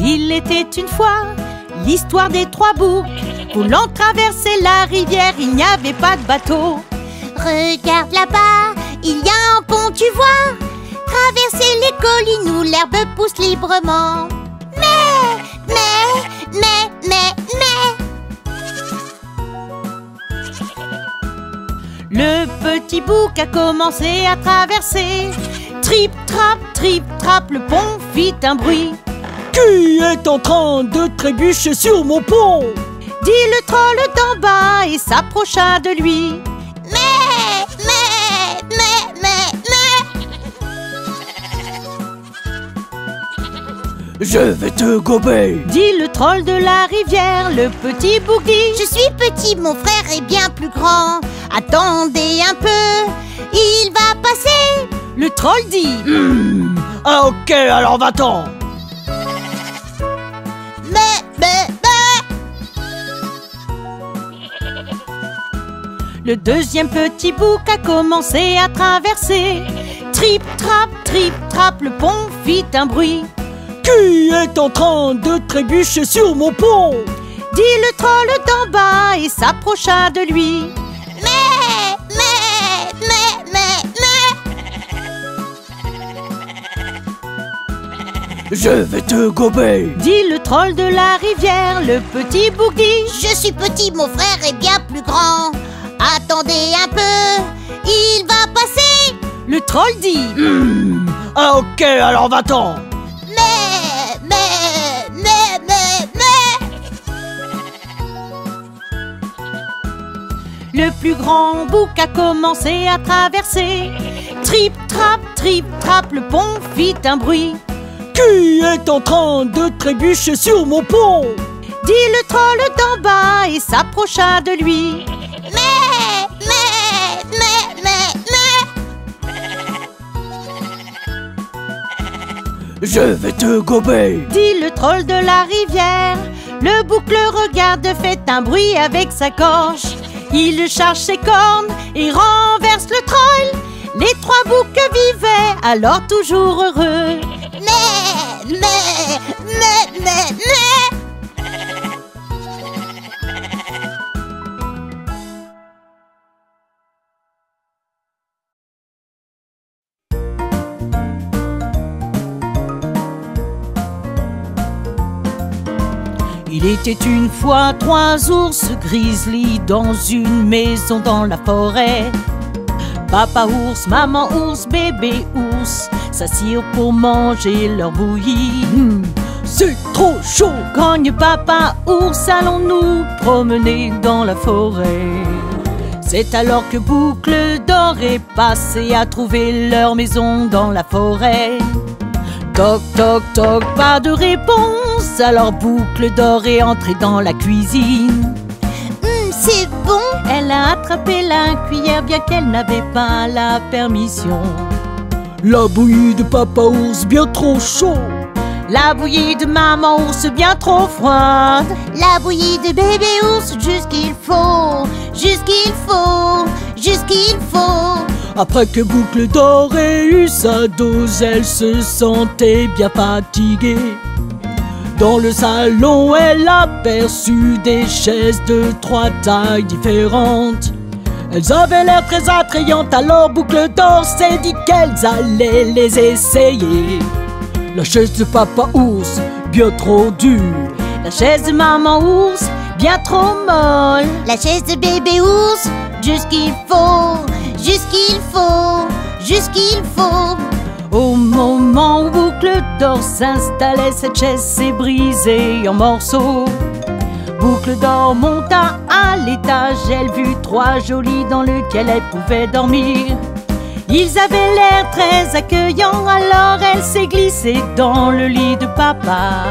Il était une fois l'histoire des trois boucs. Voulant traverser la rivière, il n'y avait pas de bateau. Regarde là-bas, il y a un pont, tu vois. Traverser les collines où l'herbe pousse librement. Mais... Le petit bouc a commencé à traverser. Trip, trap, le pont fit un bruit. Qui est en train de trébucher sur mon pont? Dit le troll d'en bas et s'approcha de lui. Je vais te gober, dit le troll de la rivière. Le petit bouc dit: je suis petit, mon frère est bien plus grand. Attendez un peu, il va passer. Le troll dit: ah ok, alors va-t'en. Le deuxième petit bouc a commencé à traverser. Trip, trap, le pont fit un bruit. Qui est en train de trébucher sur mon pont? Dit le troll d'en bas et s'approcha de lui. Je vais te gober, dit le troll de la rivière. Le petit bouc dit: je suis petit, mon frère est bien plus grand. Attendez un peu, il va passer. Le troll dit: ah ok, alors va-t'en. Le plus grand bouc a commencé à traverser. Trip, trap, le pont fit un bruit. Qui est en train de trébucher sur mon pont? Dit le troll d'en bas et s'approcha de lui. Je vais te gober, dit le troll de la rivière. Le bouc le regarde, fait un bruit avec sa gorge. Il charge ses cornes et renverse le troll. Les trois boucs vivaient alors toujours heureux. Il était une fois trois ours grizzly dans une maison dans la forêt. Papa ours, maman ours, bébé ours s'assirent pour manger leur bouillie. C'est trop chaud! Grogne papa ours, allons nous promener dans la forêt. C'est alors que Boucle d'Or est passé à trouver leur maison dans la forêt. Toc, toc, toc, pas de réponse. Alors Boucle d'Or est entrée dans la cuisine. C'est bon. Elle a attrapé la cuillère bien qu'elle n'avait pas la permission. La bouillie de papa ours bien trop chaud. La bouillie de maman ours bien trop froide. La bouillie de bébé ours juste qu'il faut. Juste qu'il faut. Juste qu'il faut. Après que Boucle d'Or ait eu sa dose, elle se sentait bien fatiguée. Dans le salon, elle aperçut des chaises de trois tailles différentes. Elles avaient l'air très attrayantes, alors Boucle d'Or s'est dit qu'elles allaient les essayer. La chaise de papa ours, bien trop dure. La chaise de maman ours, bien trop molle. La chaise de bébé ours, juste qu'il faut. Juste qu'il faut. Juste qu'il faut. Au moment où Boucle d'Or s'installait, cette chaise s'est brisée en morceaux. Boucle d'Or monta à l'étage, elle vit trois jolis dans lequel elle pouvait dormir. Ils avaient l'air très accueillants, alors elle s'est glissée dans le lit de papa.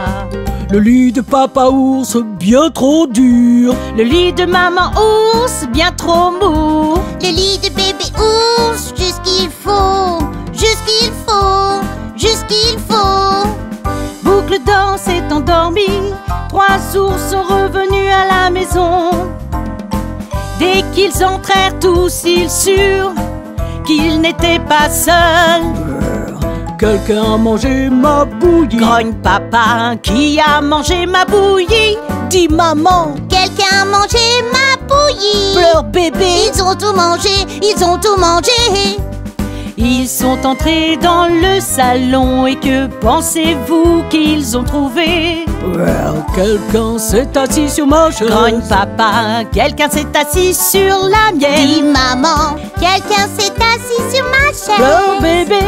Le lit de papa ours, bien trop dur. Le lit de maman ours, bien trop mou. Le lit de bébé ours, juste qu'il faut. Juste qu'il faut. Juste qu'il faut. Boucle d'Or s'est endormie. Trois ours sont revenus à la maison. Dès qu'ils entrèrent tous, ils surent qu'ils n'étaient pas seuls. Quelqu'un a mangé ma bouillie. Grogne papa, qui a mangé ma bouillie? Dis maman. Quelqu'un a mangé ma bouillie. Pleure bébé. Ils ont tout mangé, ils ont tout mangé. Ils sont entrés dans le salon et que pensez-vous qu'ils ont trouvé? Quelqu'un s'est assis sur ma chaise. Grogne papa, quelqu'un s'est assis sur la mienne. Dis maman, quelqu'un s'est assis sur ma chaise. Pleure bébé.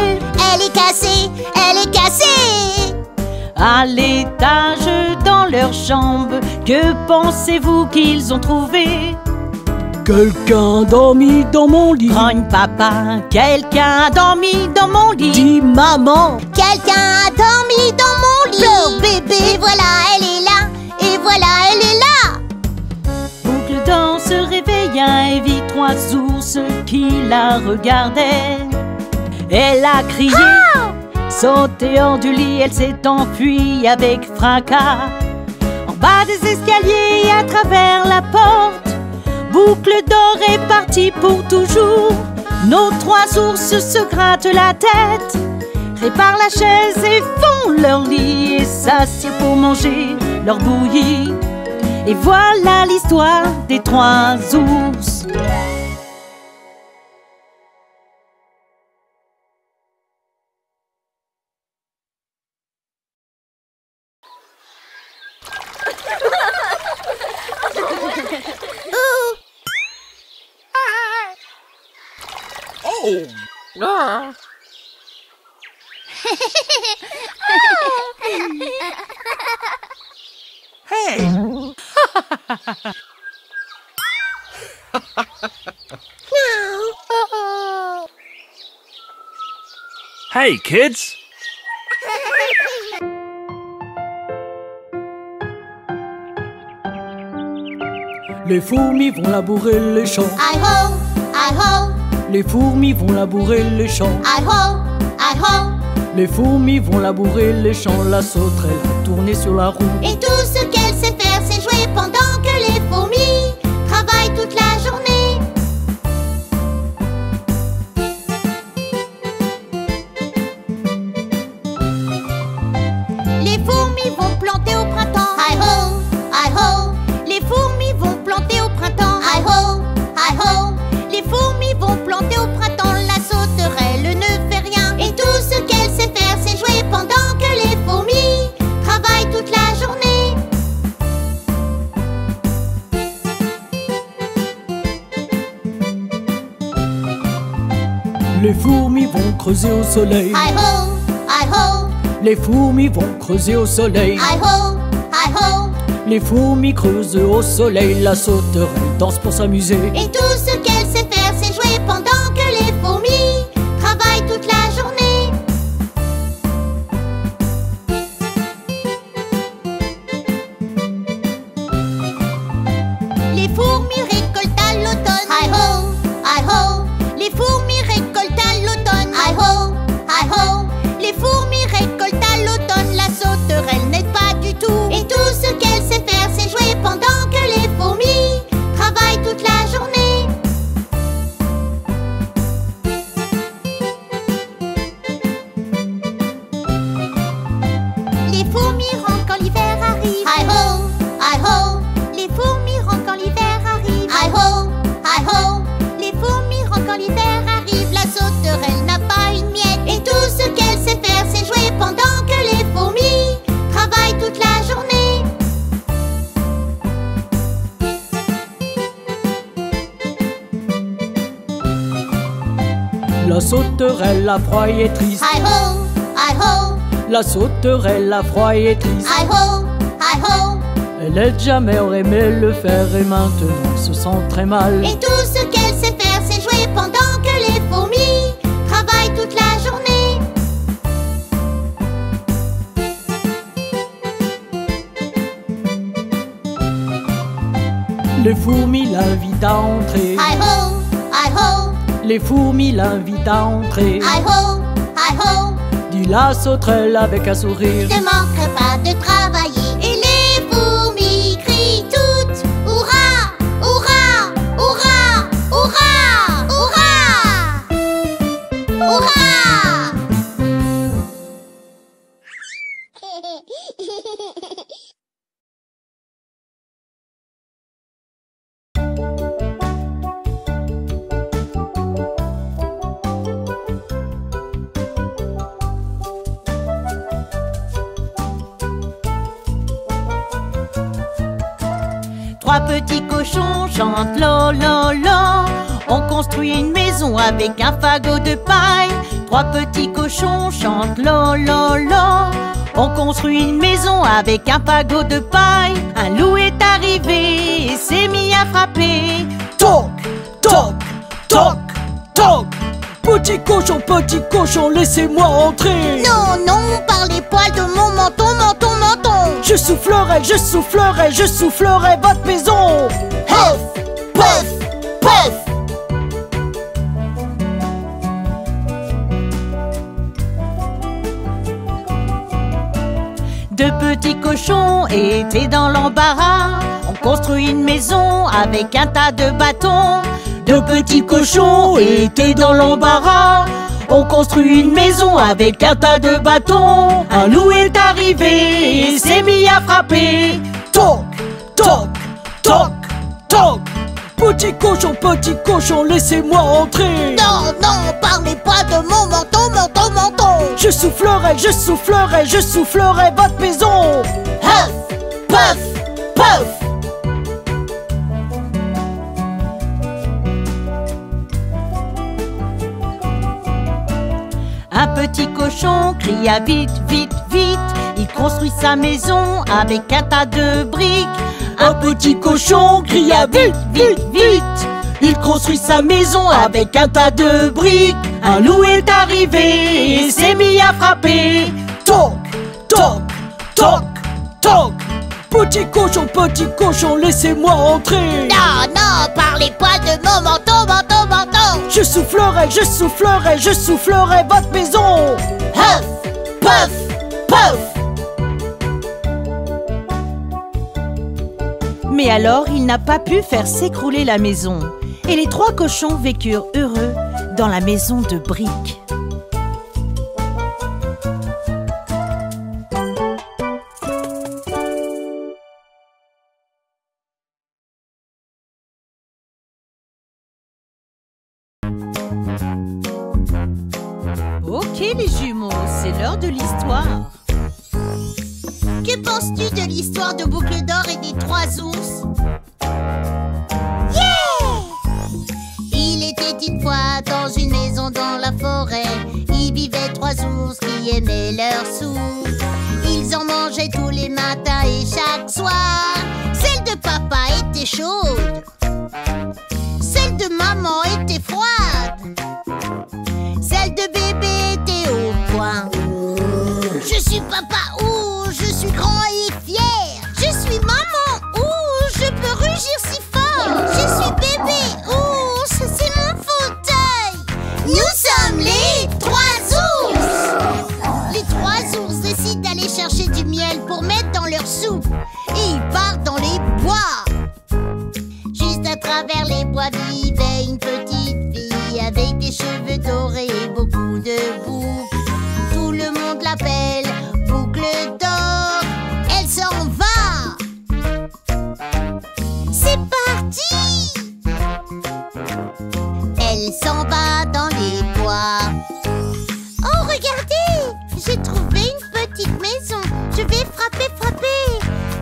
Elle est cassée, elle est cassée. À l'étage dans leur chambre, que pensez-vous qu'ils ont trouvé? Quelqu'un a dormi dans mon lit. Grogne papa, quelqu'un a dormi dans mon lit. Dis maman. Quelqu'un a dormi dans mon lit. Pleure bébé. Et voilà, elle est là. Et voilà, elle est là. Boucle d'or se réveilla et vit 3 ours qui la regardaient. Elle a crié, sauté hors du lit, elle s'est enfuie avec fracas. En bas des escaliers et à travers la porte, Boucle d'or est partie pour toujours. Nos 3 ours se grattent la tête, réparent la chaise et font leur lit et s'assiedent pour manger leur bouillie. Et voilà l'histoire des 3 ours. Hey, kids! Les fourmis vont labourer les champs. Hi-ho, hi-ho, Les fourmis vont labourer les champs. hi-ho, hi-ho. Les fourmis vont labourer les champs. La sauterelle va tourner sur la roue. Et tout ce qu'elle sait faire, c'est jouer pendant que les fourmis travaillent toute la journée. Les fourmis vont planter au printemps. Hi-ho, hi-ho. Les fourmis vont planter au printemps. Hi-ho, hi-ho. Les fourmis vont planter au printemps. La sauterelle ne fait rien. Et tout ce qu'elle sait faire, c'est jouer pendant que les fourmis travaillent toute la journée. Les fourmis vont creuser au soleil. Hi-ho, hi-ho. Les fourmis vont creuser au soleil. Hi-ho, hi-ho. Les fourmis creusent au soleil. La sauterelle danse pour s'amuser. Et tout ce qu'elle sait faire, c'est jouer pendant que les fourmis travaillent toute la journée. Les fourmis récoltent à l'automne. Hi-ho, hi-ho. Les fourmis récoltent à l'automne. Hi-ho, hi-ho. Les fourmis récoltent à l'automne. La sauterelle n'aide pas du tout. Et tout ce qu'elle sait faire, c'est jouer pendant que les fourmis travaillent toute la journée. Les fourmis rentrent quand l'hiver arrive. Hi-ho, hi-ho. Les fourmis rentrent quand l'hiver arrive. Hi-ho, hi-ho. Les fourmis rentrent quand l'hiver arrive. La sauterelle n'a pas une miette. Et tout ce qu'elle sait faire, c'est jouer pendant que les fourmis travaillent toute la journée. La sauterelle a froid et est triste. Hi-ho, hi-ho. La sauterelle a froid et est triste. Hi-ho, hi-ho. Elle aide jamais aurait aimé le faire et maintenant se sent très mal. Et tout ce qu'elle sait faire, c'est jouer pendant que les fourmis travaillent toute la journée. Les fourmis l'invitent à entrer. Hi-ho, hi-ho. Les fourmis l'invitent à entrer. Hi-ho, hi-ho. Dit la sauterelle avec un sourire. Je ne manquerai pas de travailler. Et les fourmis crient toutes hurrah, hurrah, hurrah, hurrah, hurrah, hurrah. Trois petits cochons chantent lo lo lo. On construit une maison avec un fagot de paille. Trois petits cochons chantent lo lo lo. On construit une maison avec un fagot de paille. Un loup est arrivé et s'est mis à frapper. Toc, toc, toc, toc. Petit cochon, laissez-moi entrer. Non, non, par les poils de mon menton, menton, menton. Je soufflerai votre maison. Puff, puff, puff. Deux petits cochons étaient dans l'embarras. On construit une maison avec un tas de bâtons. Deux petits cochons étaient dans l'embarras. On construit une maison avec un tas de bâtons. Un loup est arrivé et s'est mis à frapper. Toc, toc, toc, toc. Petit cochon, laissez-moi entrer. Non, non, par les poils de mon menton, menton, menton. Je soufflerai votre maison. Puff, puff, puff. Un petit cochon cria vite, vite, vite. Il construit sa maison avec un tas de briques. Un petit cochon cria vite, vite, vite. Il construit sa maison avec un tas de briques. Un loup est arrivé et s'est mis à frapper. Toc, toc, toc, toc. Petit cochon, laissez-moi entrer. Non, non, par les poils de mon menton, menton, menton. Je soufflerai votre maison. Puff, puff, puff. Mais alors il n'a pas pu faire s'écrouler la maison. Et les trois cochons vécurent heureux dans la maison de briques. Ok les jumeaux, c'est l'heure de l'histoire. Que penses-tu de l'histoire de Boucle d'Or et des trois ours? Yeah! Il était une fois dans une maison dans la forêt. Il vivait trois ours qui aimaient leur soupe. Ils en mangeaient tous les matins et chaque soir. Celle de papa était chaude. Celle de maman était froide. Celle de bébé était au point. Je suis papa ours, je suis grand et fier. Je suis maman ours, je peux rugir si fort. Je suis bébé ours, c'est mon fauteuil. Nous sommes les trois ours. Les trois ours décident d'aller chercher du miel pour mettre dans leur soupe. Et ils partent dans les bois. Juste à travers les bois vivait une petite fille avec des cheveux dorés et beaucoup de boucles. Tout le monde l'appelle Boucle d'Or. Elle s'en va. C'est parti. Elle s'en va dans les bois. Oh, regardez, j'ai trouvé une petite maison. Je vais frapper, frapper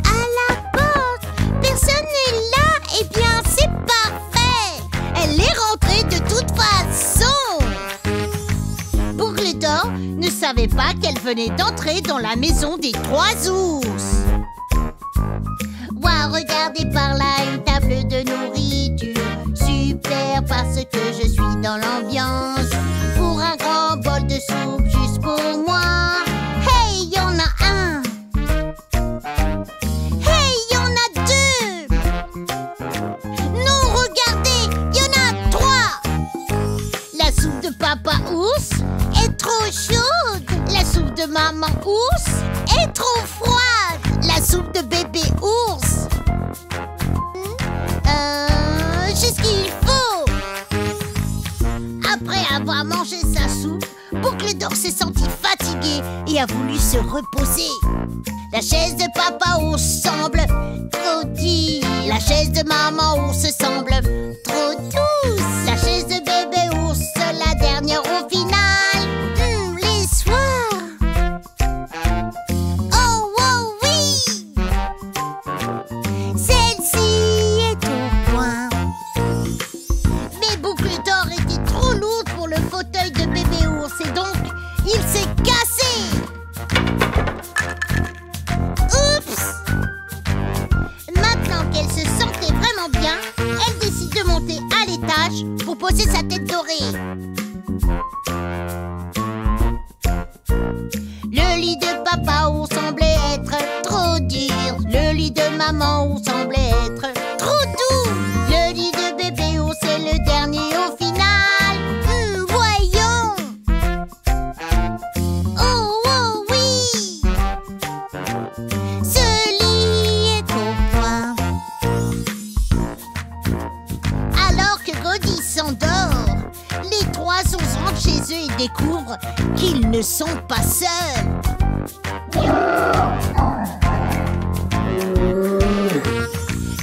à la porte. Personne n'est là. Eh bien, c'est parfait. Elle est rentrée de toute façon. Boucle d'Or ne savait pas qu'elle venait d'entrer dans la maison des trois ours. Ouah, regardez par là une table de nourriture. Super parce que je suis dans l'ambiance. Pour un grand bol de soupe juste pour moi. Hey, y en a un. Hey, y en a deux. Non, regardez, y en a trois. La soupe de papa ours est trop chaude. La soupe de maman ours est trop froide. La soupe de bébé ours, j'ai ce qu'il faut. Après avoir mangé sa soupe, Boucle d'Or s'est senti fatigué et a voulu se reposer. La chaise de papa ours semble trop dure. La chaise de maman ours semble trop douce. La chaise de bébé ours, la dernière au final. L'histoire. Oh, oh oui. Celle-ci boucle d'or était trop lourde pour le fauteuil de bébé ours et donc il s'est cassé. Oups! Maintenant qu'elle se sentait vraiment bien, elle décide de monter à l'étage pour poser sa tête dorée. Le lit de papa ours semblait être trop dur. Le lit de maman ours semblait être trop doux. Le lit de bébé ours est le dernier au final. Voyons. Oh, oh oui. Ce lit est au point. Alors que Goldie s'endort, les trois ours rentrent chez eux et découvrent qu'ils ne sont pas seuls.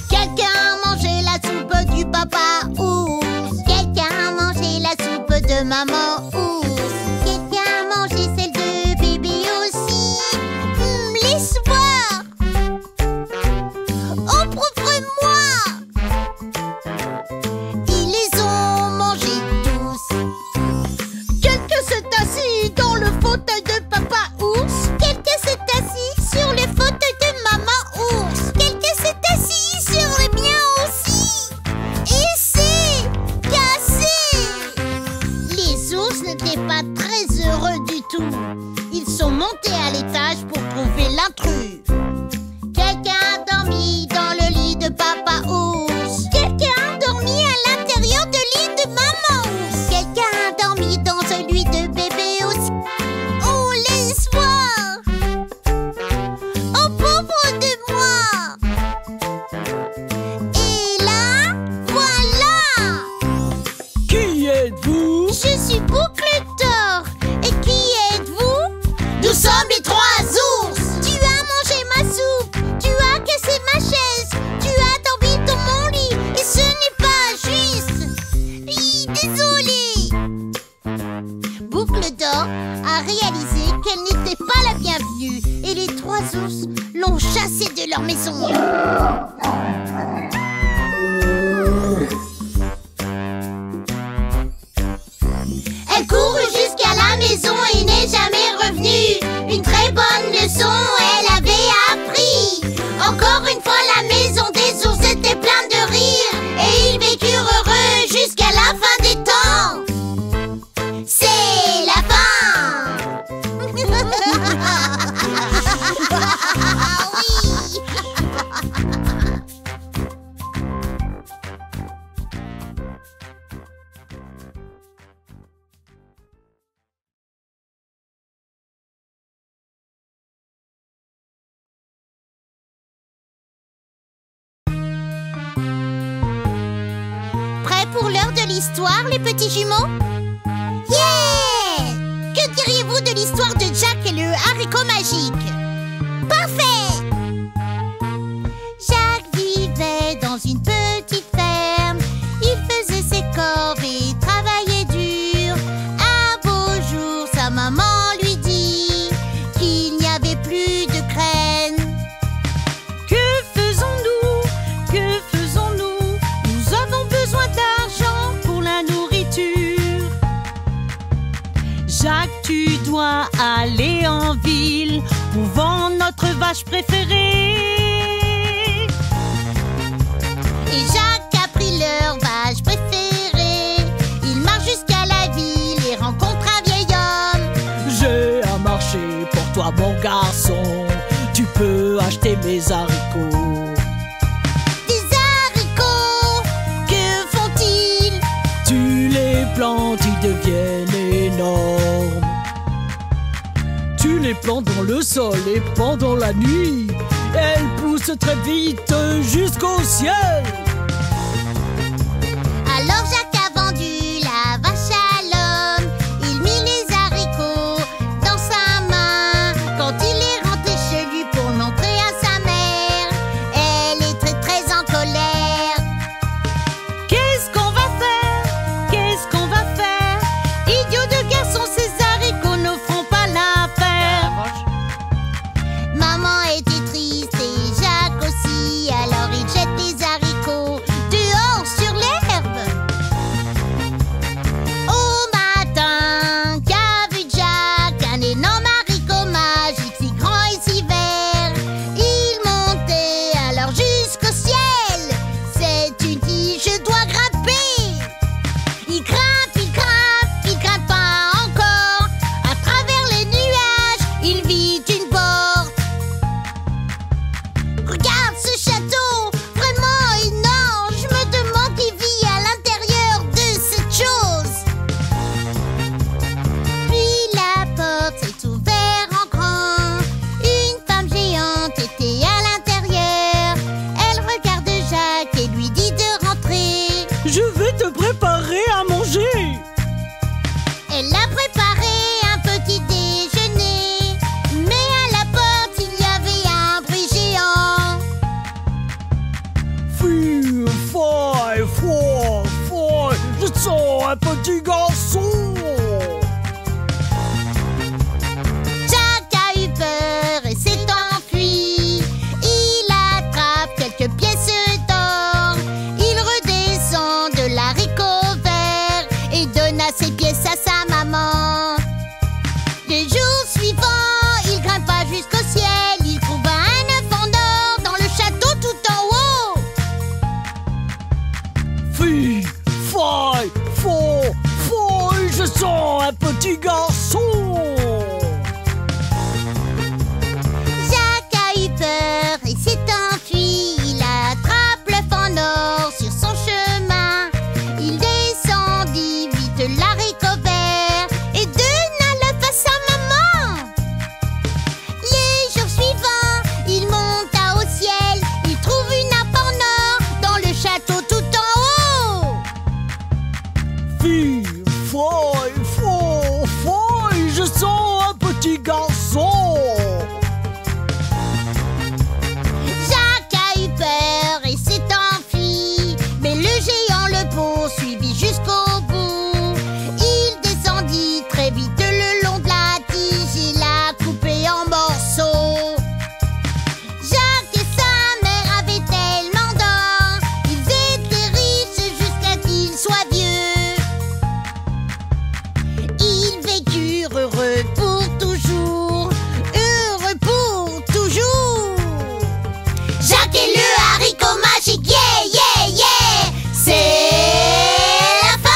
Quelqu'un a mangé la soupe du papa ours. Quelqu'un a mangé la soupe de maman ours. Quelqu'un a mangé celle de bébé aussi. Laisse voir. Oh, prouve-moi. Ils les ont mangés tous. Quelqu'un s'est assis dans le fauteuil de papa ours. Quelqu'un s'est assis sur le fauteuil de maman ours. Quelqu'un s'est assis sur les miens aussi. Et c'est cassé. Les ours n'étaient pas très heureux du tout. Ils sont montés à l'étage pour trouver l'intrus. Quelqu'un a dormi dans le lit de papa ours. Quelqu'un a dormi à l'intérieur du lit de maman ours. Quelqu'un a dormi dans celui de bébé aussi. Oh, laisse voir. Oh, pauvre de moi. Et là, voilà. Qui êtes-vous? Je suis Boucle d'or. Et qui êtes-vous? Nous sommes les trois ours. Tu as mangé ma soupe. Tu as cassé ma chaise. Tu as dormi dans mon lit. Et ce n'est pas juste. Désolée. Boucle d'or a réalisé qu'elle n'était pas la bienvenue. Et les trois ours l'ont chassée de leur maison. Elle court jusqu'à la maison et n'est jamais revenue. Une très bonne leçon elle avait appris. Encore une fois la maison des ours était pleine de rire. Et ils vécurent heureux jusqu'à la fin des temps. C'est la fin. Oui. Prêts pour l'heure de l'histoire, les petits jumeaux? Yeah! Que diriez-vous de l'histoire de Jack et le haricot magique? Parfait! Jack vivait dans une petite ferme. Il faisait ses corvées et travaillait dur. Un beau jour, sa maman lui dit qu'il n'y avait plus de graines. Que faisons-nous? Que faisons-nous? Nous avons besoin d'argent pour la nourriture. Jacques, tu dois aller en ville pour vendre notre vache préférée. Et Jacques a pris leur vache préférée. Il marche jusqu'à la ville et rencontre un vieil homme. J'ai un marché pour toi, mon garçon. Tu peux acheter mes haricots. Des haricots, que font-ils? Tu les plantes, ils deviennent énormes. Tu les plantes dans le sol et pendant la nuit, elles poussent très vite jusqu'au ciel. Alors Jacques a vendu la vache à l'homme. Il mit les haricots dans sa main. Quand il est rentré chez lui pour le montrer à sa mère, elle est très très en colère. Qu'est-ce qu'on va faire? Qu'est-ce qu'on va faire? Idiot de garçon, ces haricots ne feront pas l'affaire. Maman était triste et Jacques aussi. Alors il jette les haricots me préparer à manger. Elle a préparé un petit déjeuner, mais à la porte il y avait un bruit géant. Fille, folle, folle, folle, je sens un petit garçon. Jack a eu peur et s'est enfui. Il attrape quelques pièces d'or. Il redescend de l'haricot vert et donne ses pièces à sa maman. Le jour suivant, il grimpa jusqu'au ciel. Il trouva un œuf en or dans le château tout en haut. Fille, folle, folle, folle, je sens un petit garçon. Jack a eu peur et s'est enfui. Il attrape l'œuf en or sur son chemin. Il descendit vite l'haricot vert et donna l'œuf à sa maman. Les jours suivants, il monta au ciel. Il trouve une nappe en or dans le château tout en haut. Fille, folle, folle, folle, je sens un petit garçon. Jack a eu peur et s'est enfui, mais le géant le poursuivit jusqu'au bout. Il descendit très vite le long de la tige et l'a coupé en morceaux. Jack et sa mère avaient tellement d'or, ils étaient riches jusqu'à qu'ils soient vieux. Ils vécurent heureux pour toujours, heureux pour toujours. Jack et le haricot magique, yeah, yeah, yeah, c'est la fin.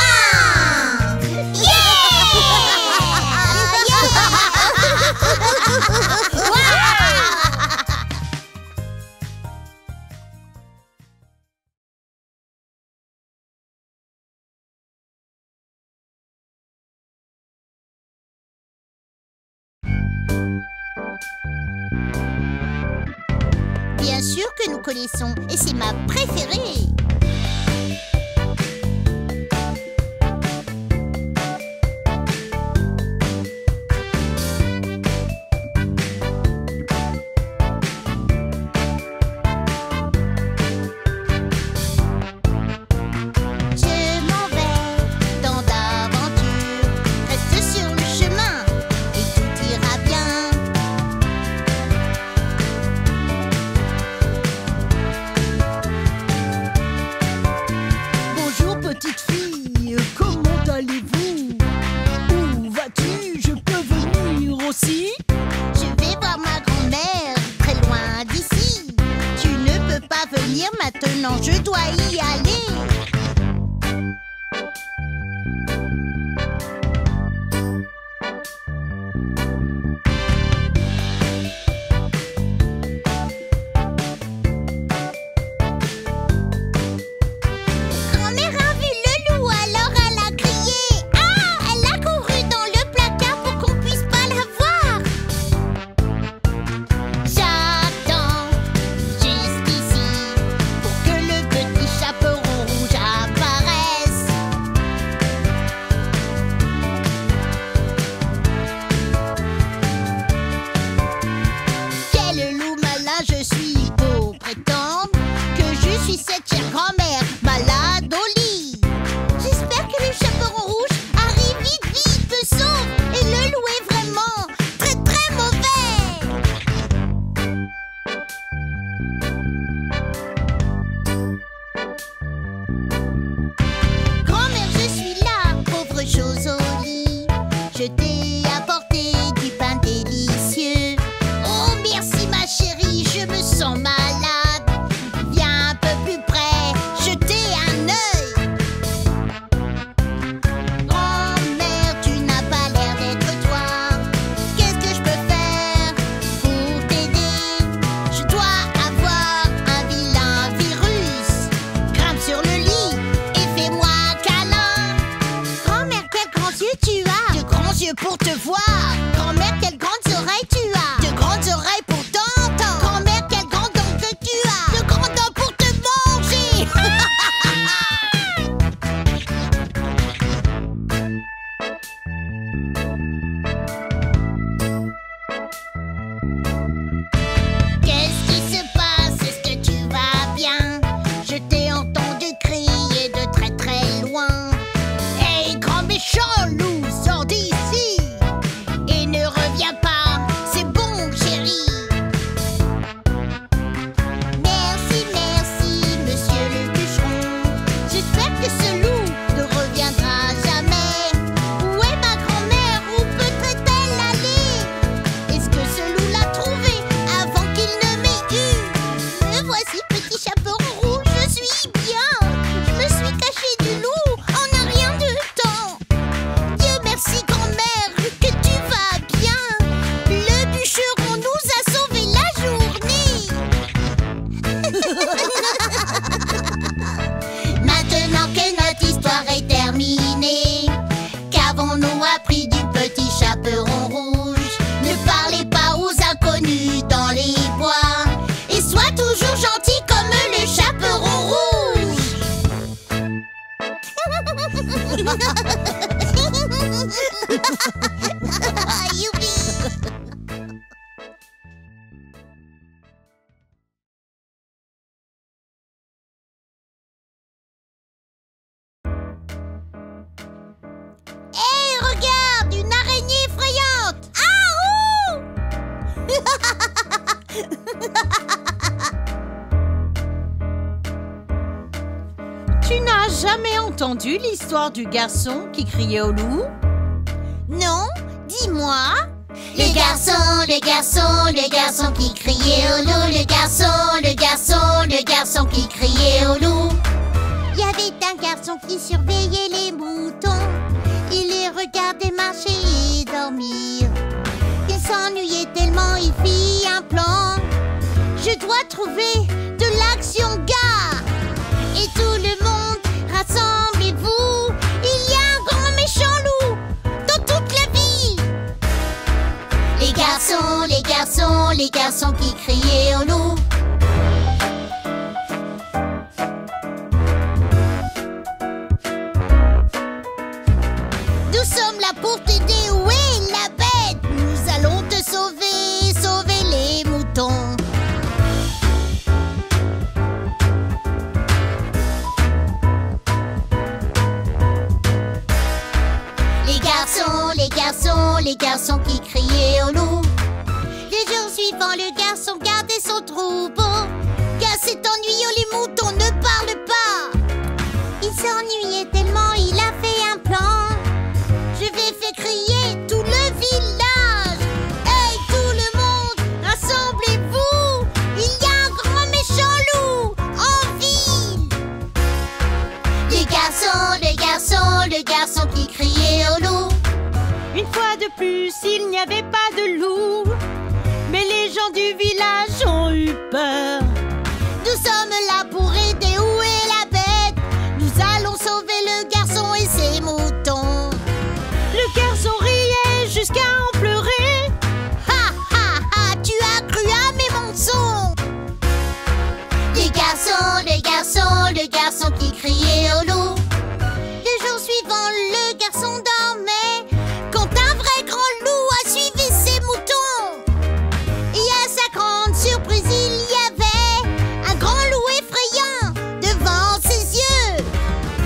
Bien sûr que nous connaissons, et c'est ma préférée. Je m'en vais dans d'aventure, reste sur le chemin et tout ira bien. Bonjour petite fille, comment allez-vous? Où vas-tu? Je peux venir aussi? Je vais voir ma grand-mère, très loin d'ici. Tu ne peux pas venir maintenant, je dois y aller. Grand-mère a vu le loup, alors elle a crié. Ah! Elle a couru dans le placard pour qu'on puisse pas la voir. J'attends jusqu'ici pour que le petit chaperon rouge apparaisse. Quel loup malin je suis pour prétendre que je suis cette chère grand-mère malade au lit. J'espère que le chaperon rouge arrive vite, vite, me sauve. Et le loup est vraiment très, très mauvais. Grand-mère, je suis là, pauvre chose au lit. Je t'ai apporté du pain délicieux. Oh, merci ma chérie, je me sens malade. Viens un peu plus près, jetez un œil. Grand-mère, tu n'as pas l'air d'être toi. Qu'est-ce que je peux faire pour t'aider? Je dois avoir un vilain virus. Grimpe sur le lit et fais-moi un câlin. Grand-mère, quels grands yeux tu as! De grands yeux pour te voir. Grand-mère, quelles grandes oreilles tu as! De grandes oreilles pour t'entendre. Grand-mère, quelles grandes dents que tu as! De grandes dents pour te manger. Youpi! Hé, regarde, une araignée effrayante! Ah, ouh! Tu n'as jamais entendu l'histoire du garçon qui criait au loup? Non, dis-moi. Le garçon qui criait au loup. Le garçon qui criait au loup. Il y avait un garçon qui surveillait les moutons. Il les regardait marcher et dormir. Il s'ennuyait tellement, il fit un plan. Je dois trouver de l'action, gars. Et tout le monde, rassemblez-vous. Il y a un grand méchant loup dans toute la ville. Les garçons qui criaient au loup. Nous sommes là pour t'aider, où est la bête? Nous allons te sauver, sauver les moutons. Les garçons qui criaient au loup. Le jour suivant, le garçon gardait son troupeau. Car c'est ennuyeux, les moutons ne parlent pas. Il s'ennuyait tellement, il a fait un plan. Je vais faire crier tout le village. Hey, tout le monde, rassemblez-vous. Il y a un grand méchant loup en ville. Les garçons qui criaient au loup. Une fois de plus, il n'y avait pas de loup. Mais les gens du village ont eu peur. Nous sommes là pour aider, où est la bête? Nous allons sauver le garçon et ses moutons. Le garçon riait jusqu'à en pleurer. Ha ha ha, tu as cru à mes mensonges. Les garçons qui criaient au loup. Le jour suivant, le garçon dormait quand un vrai grand loup a suivi ses moutons. Et à sa grande surprise, il y avait un grand loup effrayant devant ses yeux.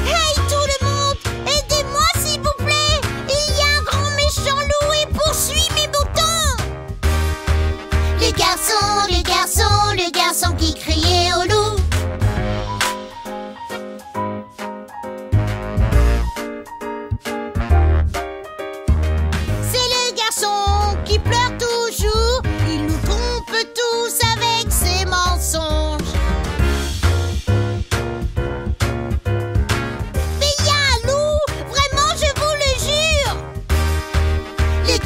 Hey, tout le monde, aidez-moi s'il vous plaît. Il y a un grand méchant loup et poursuit mes moutons. Les garçons qui criaient au loup. C'est le garçon qui pleure toujours. Il nous trompe tous avec ses mensonges. Mais il y a un loup, vraiment je vous le jure. Le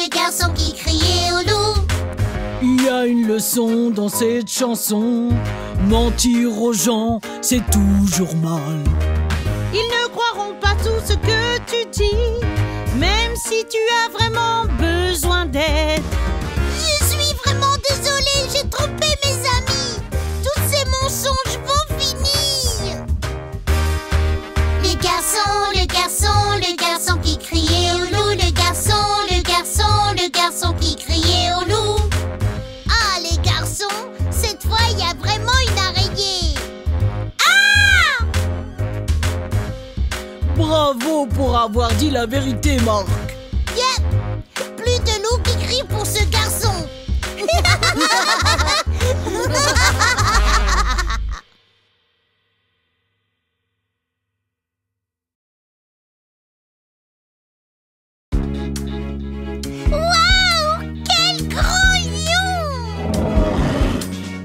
garçon qui criait au loup. Il y a une leçon dans cette chanson. Mentir aux gens, c'est toujours mal. Ils ne croiront pas tout ce que tu dis, même si tu as vraiment besoin d'aide. Je suis vraiment désolée, j'ai trompé mes amis. Tous ces mensonges vont finir. Les garçons qui criaient au loup. Le garçon qui criait au loup. Ah, les garçons, cette fois il y a vraiment une araignée. Ah! Bravo pour avoir dit la vérité, Marc. Yep! Plus de loups qui crient pour ce garçon. Waouh! Quel grand lion!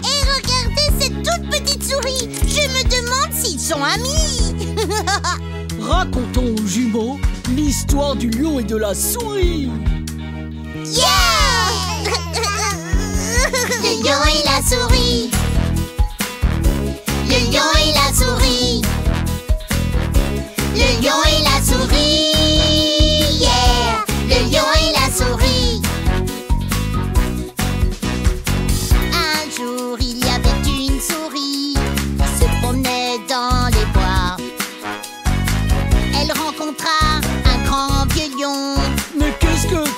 Et regardez cette toute petite souris. Je me demande s'ils sont amis. Racontons aux jumeaux l'histoire du lion et de la souris. Yeah! Le lion et la souris. Le lion et la souris. Le lion et la souris. Yeah! Le lion et la souris. Un jour, il y avait une souris qui se promenait dans les bois.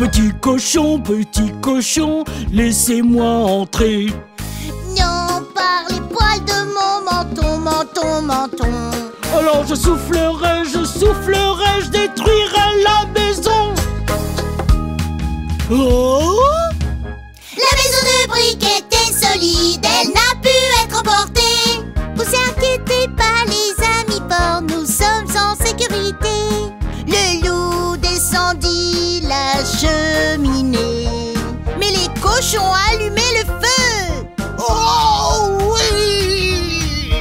Petit cochon, laissez-moi entrer. Non, par les poils de mon menton. Alors je soufflerai, je détruirai la maison. Oh! La maison de briques était solide, elle n'a pu être emportée. Vous inquiétez pas les amis forts, nous sommes en sécurité. Le loup descendit la cheminée, mais les cochons allumaient le feu. Oh oui!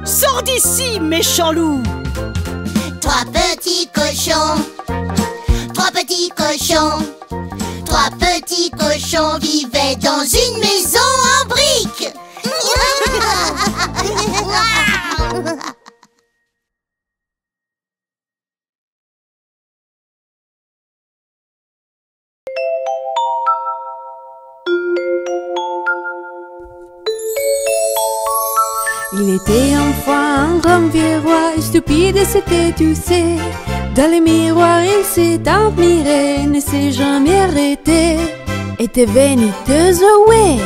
Sors d'ici, méchant loup! Trois petits cochons vivaient dans une maison en briques. Il était une fois un grand vieux roi, stupide c'était, tu sais. Dans les miroirs il s'est admiré, ne s'est jamais arrêté, était vaniteuse, ouais.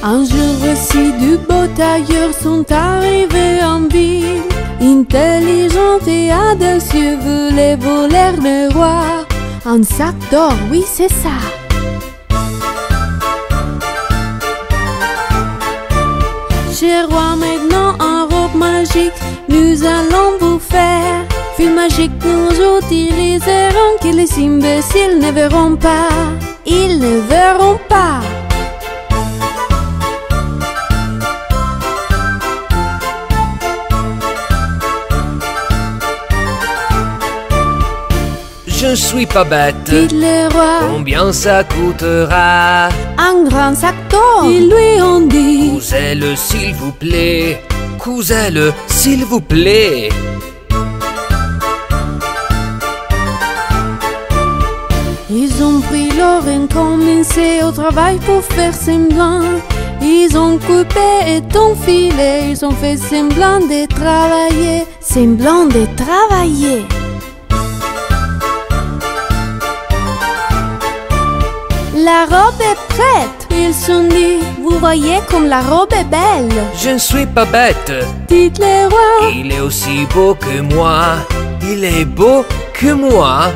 Un jour aussi du beau tailleur sont arrivés en ville. Intelligente et audacieuse voulait voler le roi. Un sac d'or, oui c'est ça. Cher roi, maintenant en robe magique, nous allons vous faire. Fil magique, nous utiliserons que les imbéciles ne verront pas. Ils ne verront pas. Je ne suis pas bête. Dites le roi. Combien ça coûtera? Un grand sac d'or. Ils lui ont dit. Cousez-le s'il vous plaît. Cousez-le s'il vous plaît. Ils ont pris l'or et commencé au travail pour faire semblant. Ils ont coupé et enfilé. Ils ont fait semblant de travailler. Semblant de travailler. La robe est prête. Ils se sont dit, vous voyez comme la robe est belle. Je ne suis pas bête. Dites le roi. Il est aussi beau que moi. Il est beau que moi.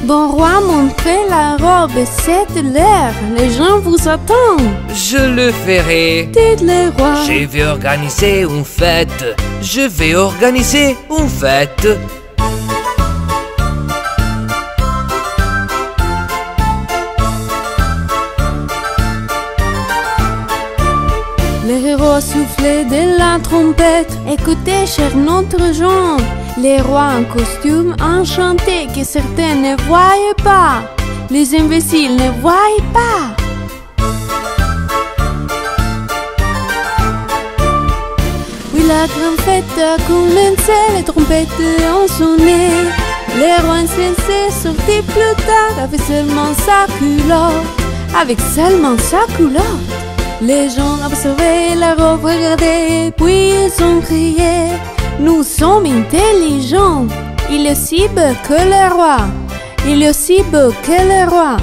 Bon roi, montrez la robe, c'est l'heure. Les gens vous attendent. Je le ferai. Dites le roi. Je vais organiser une fête. Je vais organiser une fête. Les héros soufflaient de la trompette. Écoutez, chers notre gens, les rois en costume enchantés que certains ne voyaient pas. Les imbéciles ne voyaient pas. Oui, la grande fête a commencé, les trompettes ont sonné. Les rois insensés sortaient plus tard avec seulement sa culotte. Avec seulement sa culotte. Les gens observaient la robe, regardaient, puis ils ont crié. Nous sommes intelligents. Il est aussi beau que le roi. Il est aussi beau que le roi.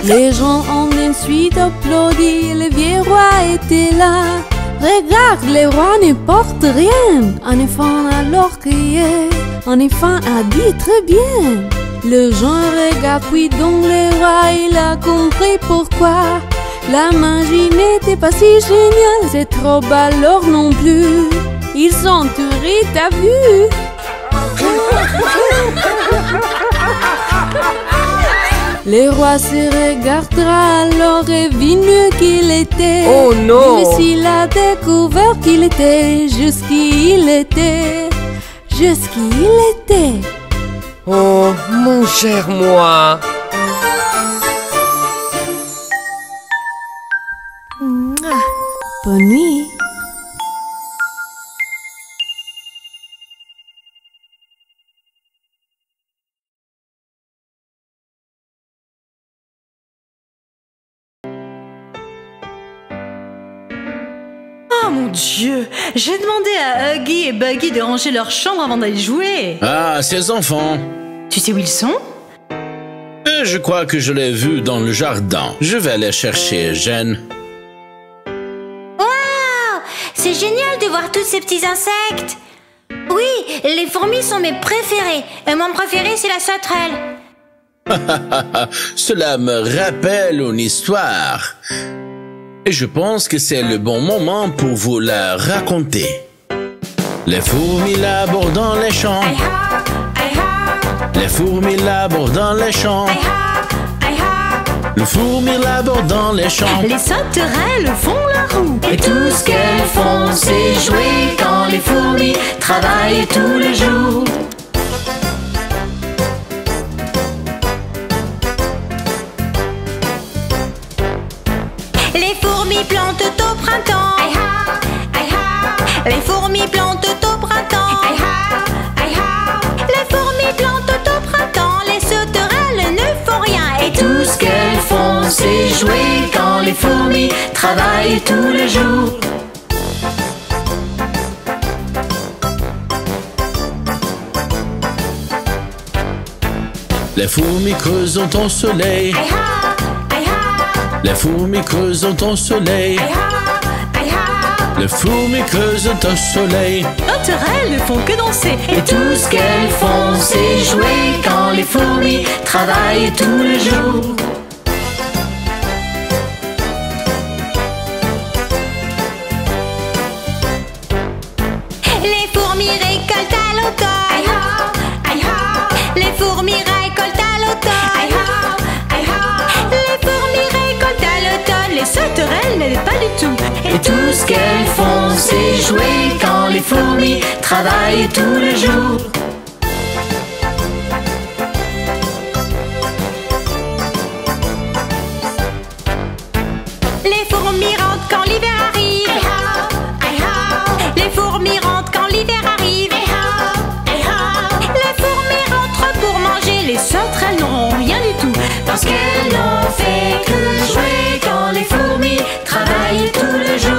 Les gens ont ensuite applaudi. Le vieux roi était là. Regarde, le roi ne porte rien. Un enfant alors crié. Un enfant a dit très bien. Le gens regarde puis donc le roi, il a compris pourquoi. La magie n'était pas si géniale, c'est trop bas alors non plus. Ils sont tués, t'as vu? Le roi se regardera alors et vit mieux qu'il était. Oh non! Mais s'il a découvert qu'il était jusqu'il était. Jusqu'il était. Oh, mon cher moi. Bonne nuit. mon Dieu! J'ai demandé à Huggy et Buggy de ranger leur chambre avant d'aller jouer. Ah, ces enfants. Tu sais où ils sont? Je crois que je l'ai vu dans le jardin. Je vais aller chercher Jen. Waouh! C'est génial de voir tous ces petits insectes. Oui, les fourmis sont mes préférées. Et mon préféré, c'est la sauterelle. Cela me rappelle une histoire. Et je pense que c'est le bon moment pour vous la raconter. Les fourmis labourent dans les champs. Les fourmis labourent dans les champs. Les fourmis labourent dans les champs. Les sauterelles font la roue. Et tout ce qu'elles font, c'est jouer quand les fourmis travaillent tous les jours. Les fourmis plantent au printemps. Les fourmis plantent au printemps. Les fourmis plantent au printemps. Les sauterelles ne font rien. Et tout ce qu'elles font, c'est jouer quand les fourmis travaillent tous les jours. Les fourmis creusent au soleil. Les fourmis creusent au soleil. Les fourmis creusent au soleil. Les sauterelles ne font que danser. Et tout ce qu'elles font, c'est jouer quand les fourmis travaillent tous les jours. Les fourmis récoltent à l'automne. Les fourmis récoltent à l'automne. Les fourmis récoltent à l'automne. Les sauterelles n'aident pas du tout. Et tout ce qu'elles font, c'est jouer quand les fourmis travaillent tous les jours. Les fourmis rentrent quand l'hiver arrive. Les fourmis rentrent quand l'hiver arrive. Les fourmis rentrent pour manger. Les sauterelles n'auront rien du tout. Parce qu'elles n'ont fait que jouer quand les fourmis travaillent tous les jours.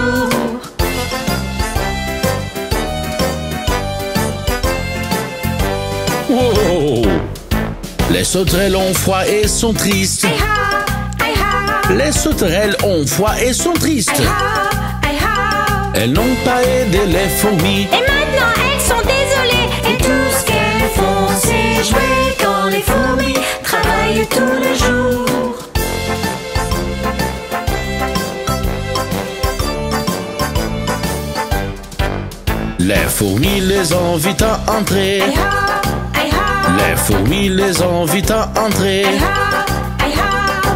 Oh! Les sauterelles ont froid et sont tristes. Les sauterelles ont froid et sont tristes. Elles n'ont pas aidé les fourmis. Et maintenant elles sont désolées. Et tout ce qu'elles font, c'est jouer quand les fourmis travaillent tous les jours. Les fourmis les invitent à entrer. Les fourmis les invitent à entrer.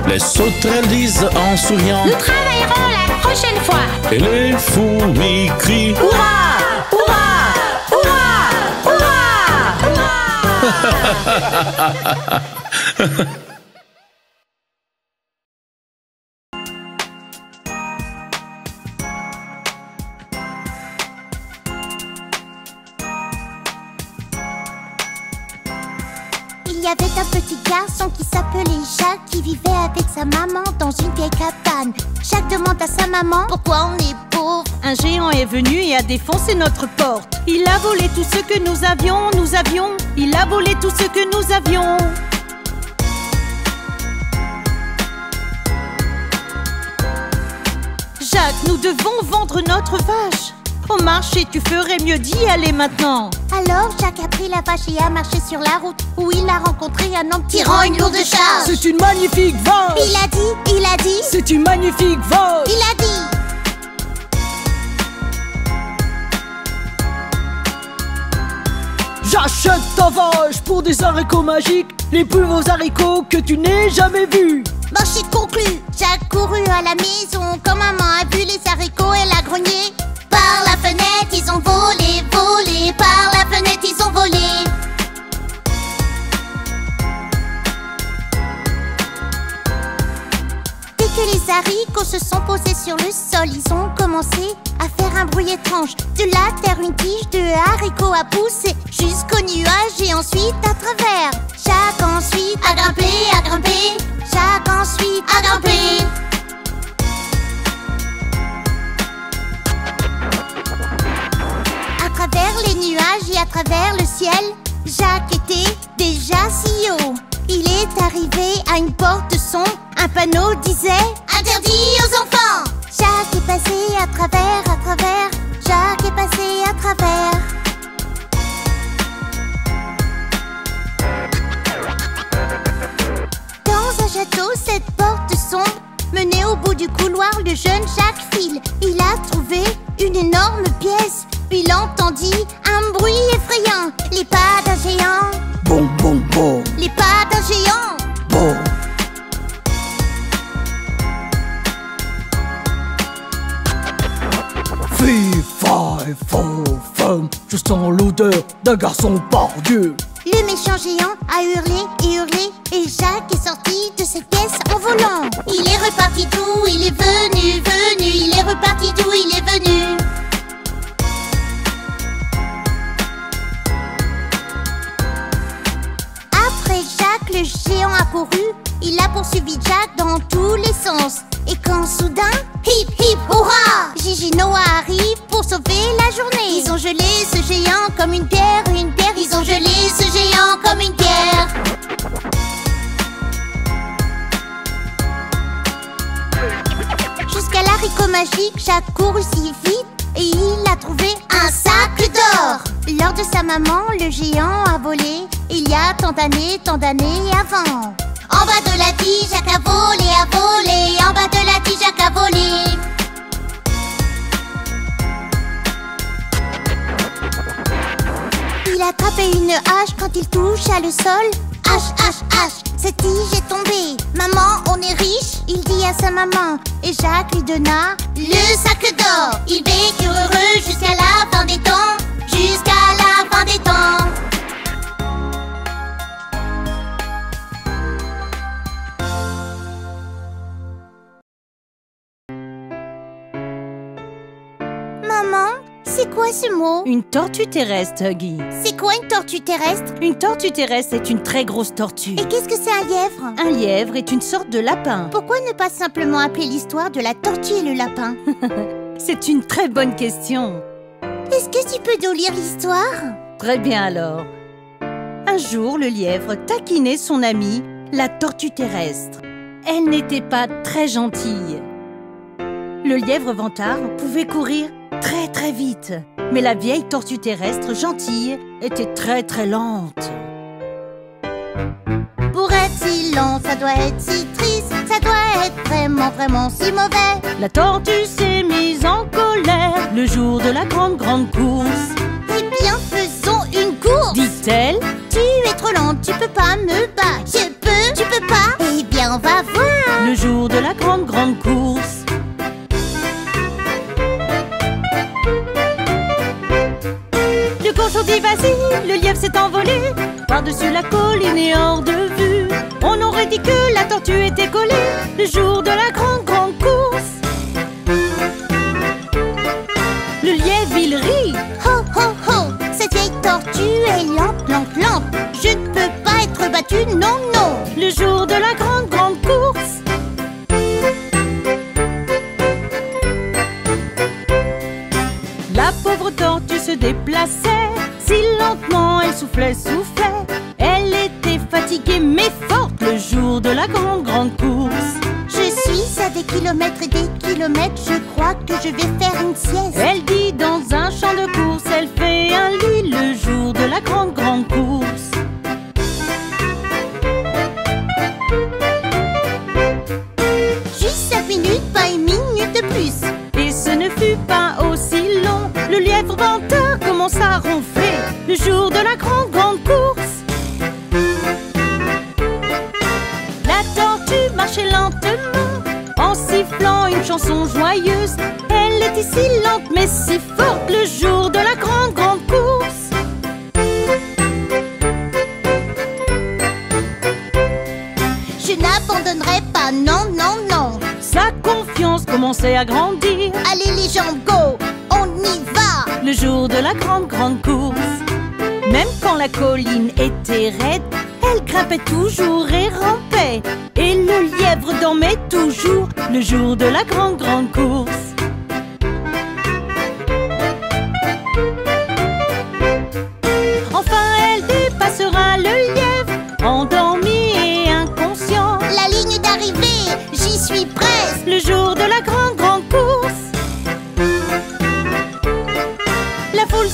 Les sauterelles disent en souriant. Nous travaillerons la prochaine fois. Et les fourmis crient. Hurrah! Hurrah! Hurrah! Hurrah! Il y avait un petit garçon qui s'appelait Jacques, qui vivait avec sa maman dans une vieille cabane. Jacques demande à sa maman: pourquoi on est pauvre? Un géant est venu et a défoncé notre porte. Il a volé tout ce que nous avions. Il a volé tout ce que nous avions. Jacques, nous devons vendre notre vache. Au marché, tu ferais mieux d'y aller maintenant. Alors Jacques a pris la vache et a marché sur la route, où il a rencontré un homme tirant une lourde charge. C'est une magnifique vache. Il a dit, C'est une magnifique vache. il a dit. J'achète ta vache pour des haricots magiques, les plus beaux haricots que tu n'aies jamais vus. Marché conclu. Jacques courut à la maison. Quand maman a vu les haricots, elle a grogné. Par la fenêtre, ils ont volé, volé. Par la fenêtre, ils ont volé. Dès que les haricots se sont posés sur le sol, ils ont commencé à faire un bruit étrange. De la terre, une tige de haricots a poussé jusqu'au nuage et ensuite à travers. Jacques ensuite a grimpé, a grimpé. Jacques ensuite a grimpé. à travers le ciel. Jacques était déjà si haut. Il est arrivé à une porte sombre. Un panneau disait « Interdit aux enfants ». Jacques est passé à travers, Jacques est passé à travers. Dans un château, cette porte sombre menait au bout du couloir. Le jeune Jacques file. Il a trouvé une énorme pièce. Puis il entendit un bruit effrayant. Les pas d'un géant. Bon, bon, bon. Les pas d'un géant. Bon. Fille, faille, faux, femme. Je sens l'odeur d'un garçon pardieu. Le méchant géant a hurlé et hurlé, et Jacques est sorti de cette pièce en volant. Il est reparti d'où il est venu, il est reparti d'où il est venu. Après Jacques, le géant a couru. Il a poursuivi Jacques dans tous les sens. Et quand soudain, hip hip hurrah, Gigi Noah arrive pour sauver la journée. Ils ont gelé ce géant comme une pierre, Ils ont gelé ce géant comme une pierre. Jusqu'à l'haricot magique, Jacques courut si vite et il a trouvé un sac d'or. Lors de sa maman, le géant a volé. Il y a tant d'années avant. En bas de la tige, Jacques a volé, En bas de la tige, Jacques a volé. Il a attrapé une hache quand il toucha le sol. Hache, cette tige est tombée. Maman, on est riche, il dit à sa maman. Et Jacques lui donna le sac d'or. Ils vécurent heureux jusqu'à la fin des temps. Jusqu'à la fin des temps. Maman, c'est quoi ce mot? Une tortue terrestre, Huggy. C'est quoi une tortue terrestre? Une tortue terrestre est une très grosse tortue. Et qu'est-ce que c'est un lièvre? Un lièvre est une sorte de lapin. Pourquoi ne pas simplement appeler l'histoire de la tortue et le lapin? C'est une très bonne question. Est-ce que tu peux nous lire l'histoire? Très bien alors. Un jour, le lièvre taquinait son amie, la tortue terrestre. Elle n'était pas très gentille. Le lièvre vantard pouvait courir très très vite, mais la vieille tortue terrestre gentille était très très lente. Pour être si lent, ça doit être si triste, ça doit être vraiment vraiment si mauvais. La tortue s'est mise en colère le jour de la grande course. Eh bien, faisons une course, dit-elle. Tu es trop lente, tu peux pas me battre. Je peux, tu peux pas. Eh bien, on va voir. Le jour de la grande course. Le cochon dit vas-y, le lièvre s'est envolé par-dessus la colline et hors de vue. On aurait dit que la tortue était collée le jour de la grande course. Le lièvre, il rit. Ho, ho, ho, cette vieille tortue est lente. Je ne peux pas être battue, non. Le jour de la grande course. La pauvre tortue se déplaçait si lentement, elle soufflait. Elle était fatiguée mais forte le jour de la grande course. Je suis à des kilomètres et des kilomètres, je crois que je vais faire une sieste. Elle dit dans un champ de course, elle fait un lit le jour de la grande course. Juste 5 minutes, pas une minute de plus. Et ce ne fut pas aussi long. Le lièvre vantard commença à ronfler le jour de la grande course. La tortue marchait lentement en sifflant une chanson joyeuse. Elle était si lente mais si forte le jour de la grande course. Je n'abandonnerai pas, non. Sa confiance commençait à grandir. Allez les jambes, go, on y va. Le jour de la grande course. Même quand la colline était raide, elle grimpait toujours et rampait. Et le lièvre dormait toujours le jour de la grande course.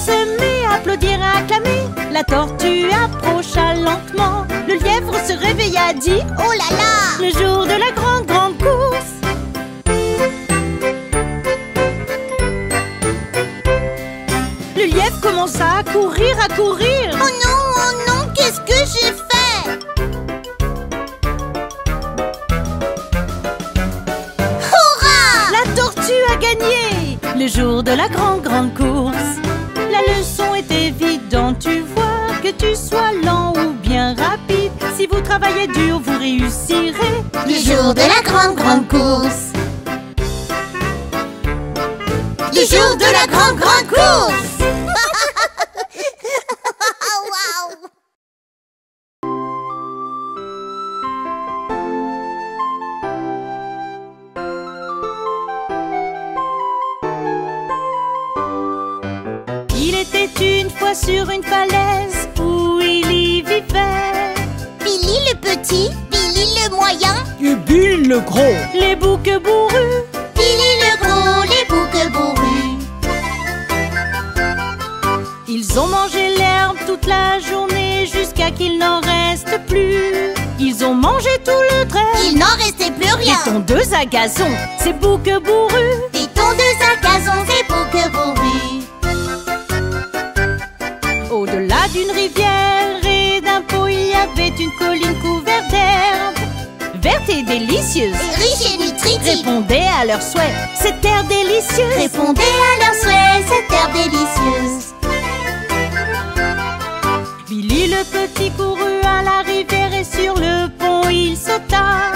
se met à applaudir et à acclamer. La tortue approcha lentement. Le lièvre se réveilla, dit: oh là là! Le jour de la grande, grande course. Le lièvre commença à courir, à courir. Oh non, qu'est-ce que j'ai fait? Hurrah! La tortue a gagné le jour de la grande, grande course. La leçon est évidente, tu vois, que tu sois lent ou bien rapide. Si vous travaillez dur, vous réussirez le jour de la grande, grande course. Le jour de la grande, grande course. Wow. Il était une fois sur une falaise où il y vivait Billy le petit, Billy le moyen et Billy le gros. les boucs bourrus. Billy le gros, les boucs bourrus. Ils ont mangé l'herbe toute la journée jusqu'à qu'il n'en reste plus. Ils ont mangé tout le trait. Il n'en restait plus rien. Des tondeuses à gazon, ces boucs bourrus. Des tondeuses à gazon, des boucs bourrus. Au-delà d'une rivière et d'un pot, il y avait une colline couverte d'herbe, verte et délicieuse. Et riche et nutritive. Répondez à leurs souhaits, cette terre délicieuse. Répondez à leurs souhaits, cette terre délicieuse. Billy le petit courut à la rivière et sur le pont il sauta.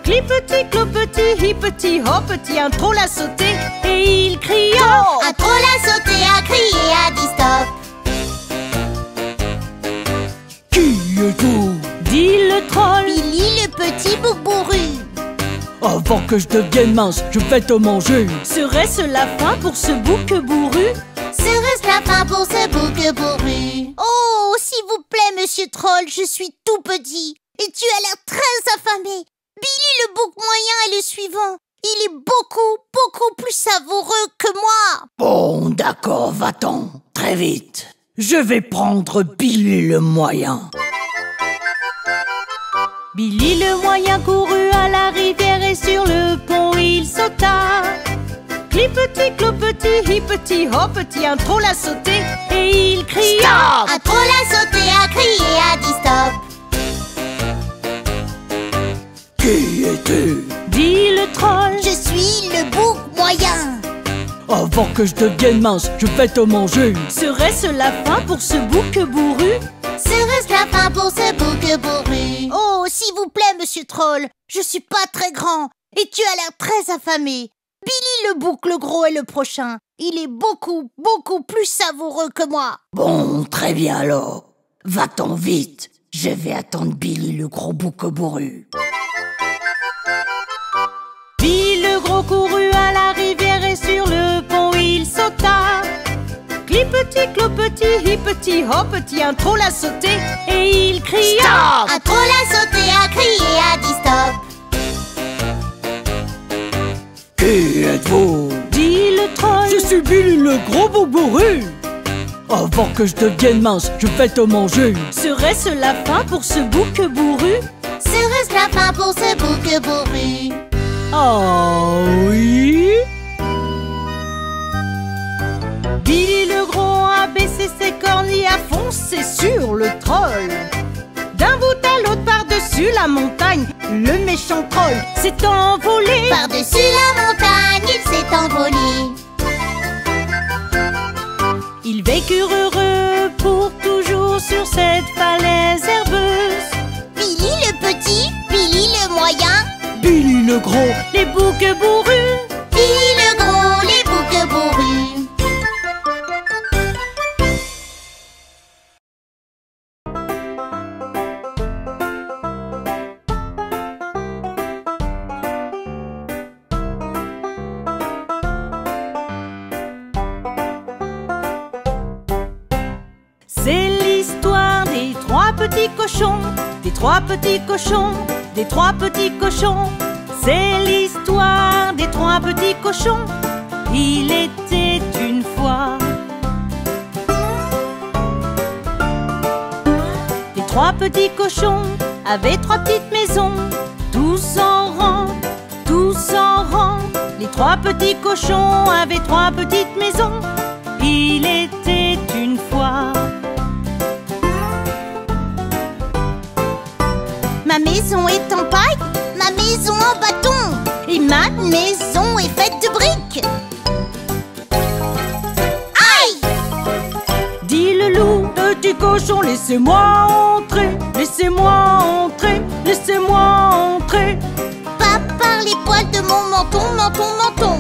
Clipeti, clopeti, hippeti, hoppeti, un troll a sauté et il cria. Un troll a sauté, a crié, a dit stop. Qui êtes-vous? Dit le troll. Billy le petit bouc bourru. Avant que je devienne mince, je vais te manger. Serait-ce la fin pour ce bouc bourru? Serait-ce la fin pour ce bouc bourru? Oh, s'il vous plaît, monsieur Troll, je suis tout petit et tu as l'air très affamé. Billy le bouc moyen est le suivant. Il est beaucoup plus savoureux que moi. Bon, d'accord, va-t'en. Très vite. Je vais prendre Billy le moyen. Billy le moyen courut à la rivière et sur le pont il sauta. Clipeti, clopeti, hippeti, hoppeti, un troll a sauté et il cria. Stop! Un troll a sauté, a crié, a dit stop. Qui es-tu? Dit le troll. Je suis le bouc moyen. Avant que je devienne mince, je vais te manger. Serait-ce la fin pour ce bouc bourru? Serait-ce la fin pour ce bouc bourru? Oh, s'il vous plaît, monsieur Troll, je suis pas très grand et tu as l'air très affamé. Billy le bouc le gros est le prochain. Il est beaucoup plus savoureux que moi. Bon, très bien alors. Va-t'en vite. Je vais attendre Billy le gros bouc bourru. Billy le gros courut à la rivière et sur le pont il sauta. Clipeti, clopeti, hippeti, hoppeti, un troll a sauté et il cria. Stop! Un troll a sauté, a crié, a dit stop. Qui êtes-vous? Dit le troll. Je suis Billy le gros bouc bourru. Avant que je devienne mince, je vais te manger. Serait-ce la fin pour ce bouc bourru? Serait-ce la fin pour ce bouc bourru? Ah oui? Billy le gros a baissé ses cornes et a foncé sur le troll. D'un bout à l'autre par-dessus la montagne, le méchant troll s'est envolé. Par-dessus la montagne, il s'est envolé. Ils vécurent heureux pour toujours sur cette falaise herbeuse. Billy le petit, Billy le moyen, Billy le gros. Les boucs bourrus. Billy le gros, les boucs bourrus. C'est l'histoire des trois petits cochons, des trois petits cochons, des trois petits cochons. C'est l'histoire des trois petits cochons. Il était une fois trois petits cochons avaient trois petites maisons, tous en rang, tous en rang. Les trois petits cochons avaient trois petites maisons. Il était une fois. Ma maison est en paille, ma maison en bâton, et ma maison est faite de briques. Aïe! Dit le loup, petit cochon, laissez-moi entrer, laissez-moi entrer, laissez-moi entrer. Pas par les poils de mon menton, menton, menton.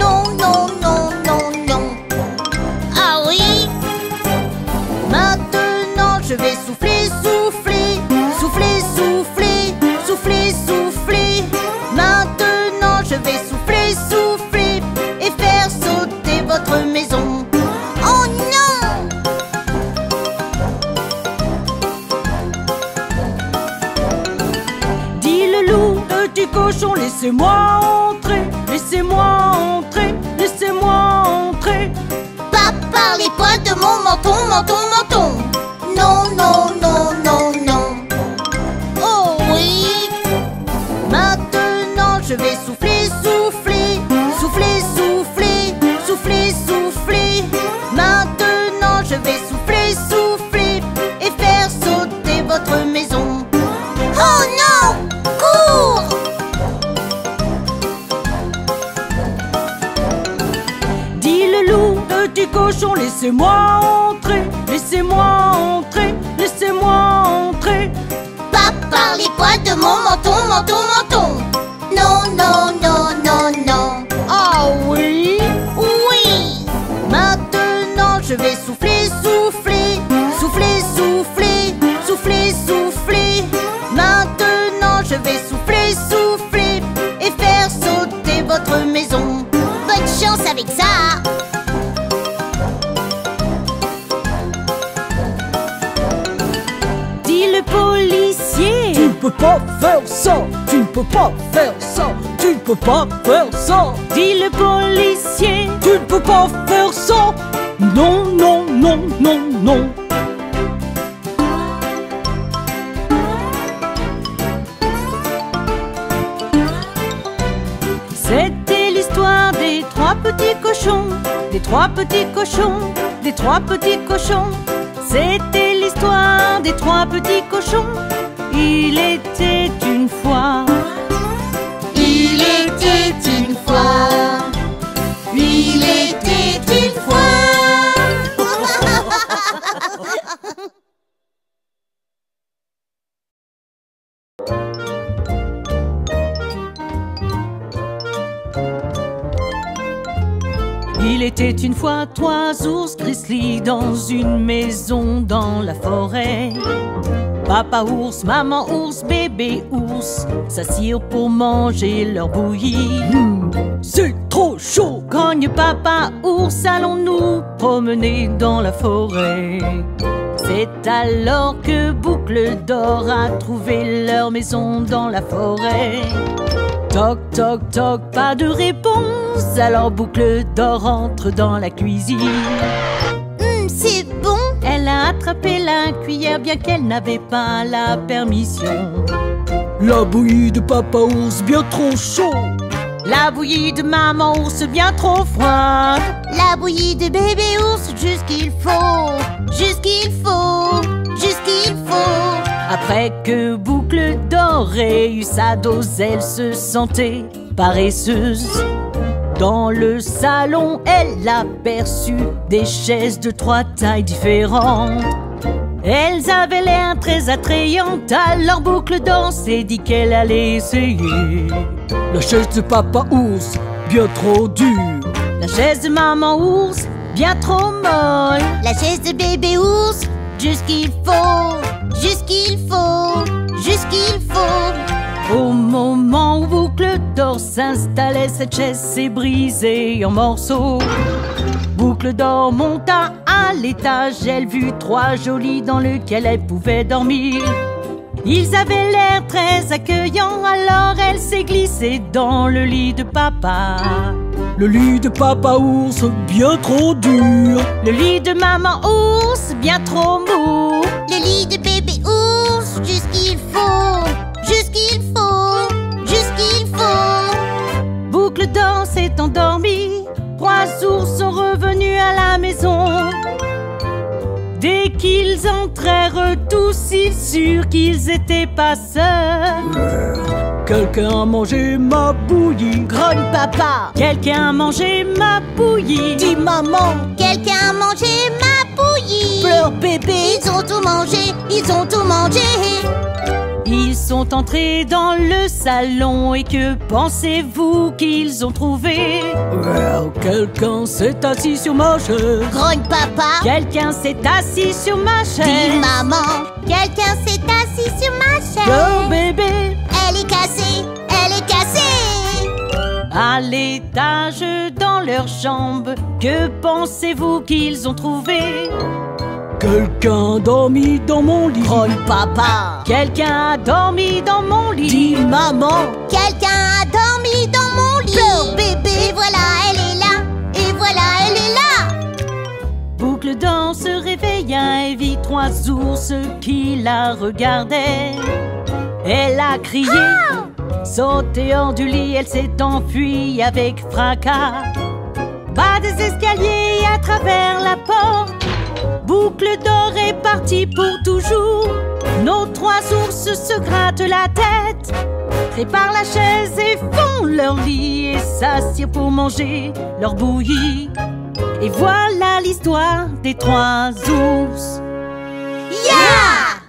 Non, non, non, non, non. Ah oui? Maintenant je vais souffler, souffler, souffler, souffler, souffler, souffler. Maintenant je vais souffler, souffler et faire sauter votre maison. Oh non! Dit le loup, petit cochon, laissez-moi entrer, laissez-moi entrer, laissez-moi entrer. Pas par les poils de mon menton, menton, menton. Non, non, non, non, non. Oh oui. Maintenant je vais souffler, souffler, souffler, souffler, souffler, souffler. Maintenant je vais souffler, souffler et faire sauter votre maison. Oh non! Cours! Dit le loup, petit cochon, laissez-moi entrer, laissez-moi entrer, laissez-moi entrer. Pas par les poils de mon menton, menton, menton. Non, non, non, non, non. Ah oui? Oui. Maintenant je vais souffler, souffler, souffler, souffler, souffler, souffler. Maintenant je vais souffler, souffler et faire sauter votre maison. Bonne chance avec ça. Dit le policier. Tu ne peux pas faire ça, tu ne peux pas faire ça, tu ne peux pas faire ça, Dit le policier. tu ne peux pas faire ça. Non, non, non, non, non. C'était l'histoire des trois petits cochons, des trois petits cochons, des trois petits cochons. C'était l'histoire des trois petits cochons. Il était une fois. Il était une fois. Il était une fois. Il était une fois trois ours grizzly dans une maison dans la forêt. Papa ours, maman ours, bébé ours s'assirent pour manger leur bouillie. C'est trop chaud. Grogne papa ours, allons-nous promener dans la forêt. C'est alors que Boucle d'Or a trouvé leur maison dans la forêt. Toc, toc, toc, pas de réponse. Alors Boucle d'Or entre dans la cuisine. C'est bon. Elle a attrapé la cuillère bien qu'elle n'avait pas la permission. La bouillie de papa ours bien trop chaud. La bouillie de maman ours bien trop froide. La bouillie de bébé ours, juste qu'il faut, juste qu'il faut, juste qu'il faut. Après que Boucle d'Or ait eu sa dose, elle se sentait paresseuse. Dans le salon, elle aperçut des chaises de trois tailles différentes. Elles avaient l'air très attrayantes, alors Boucle d'Or s'est dit qu'elle allait essayer. La chaise de papa ours bien trop dure. La chaise de maman ours, bien trop molle. La chaise de bébé ours, juste qu'il faut, juste qu'il faut, juste qu'il faut. Au moment où Boucle d'Or s'installait, cette chaise s'est brisée en morceaux. Boucle d'Or monta à l'étage, elle vit trois jolis dans lequel elle pouvait dormir. Ils avaient l'air très accueillants, alors elle s'est glissée dans le lit de papa. Le lit de papa ours bien trop dur. Le lit de maman ours bien trop mou. Le lit de bébé ours, jusqu'il faut, jusqu'il faut, jusqu'il faut. Boucle d'or s'est endormie, 3 ours sont revenus à la maison. Dès qu'ils entrèrent tous, ils surent qu'ils étaient pas seuls. Quelqu'un a mangé ma bouillie. Grogne papa. Quelqu'un a mangé ma bouillie. Dis maman. Quelqu'un a mangé ma bouillie. Pleure bébé. Ils ont tout mangé, ils ont tout mangé. Ils sont entrés dans le salon et que pensez-vous qu'ils ont trouvé? Quelqu'un s'est assis sur ma chaise. Grogne papa. Quelqu'un s'est assis sur ma chaise. Dis maman. Quelqu'un s'est assis sur ma chaise. Pleure bébé. Elle est cassée, elle est cassée. À l'étage dans leur chambre, que pensez-vous qu'ils ont trouvé? Quelqu'un a dormi dans mon lit. Grogne papa. Quelqu'un a dormi dans mon lit. Dis maman. Quelqu'un a dormi dans mon lit. Pleure bébé. Et voilà, elle est là. Et voilà, elle est là. Boucle d'or se réveilla et vit 3 ours qui la regardaient. Elle a crié, sauté hors du lit, elle s'est enfuie avec fracas. Bas des escaliers et à travers la porte, Boucle d'or est partie pour toujours. Nos 3 ours se grattent la tête, préparent la chaise et font leur lit et s'assirent pour manger leur bouillie. Et voilà l'histoire des 3 ours. Yeah!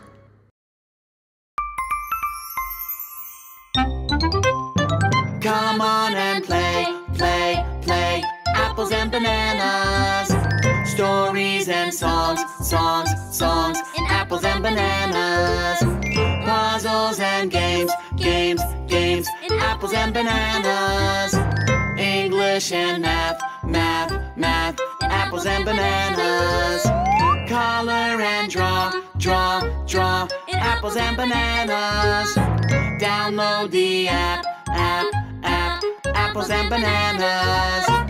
Come on and play, play, play. Apples and bananas. Stories and songs, songs, songs. And apples and bananas. Puzzles and games, games, games. And apples and bananas. English and math, math, math. And apples and bananas. Color and draw, draw, draw. And apples and bananas. Download the app, app, app. Apples and bananas.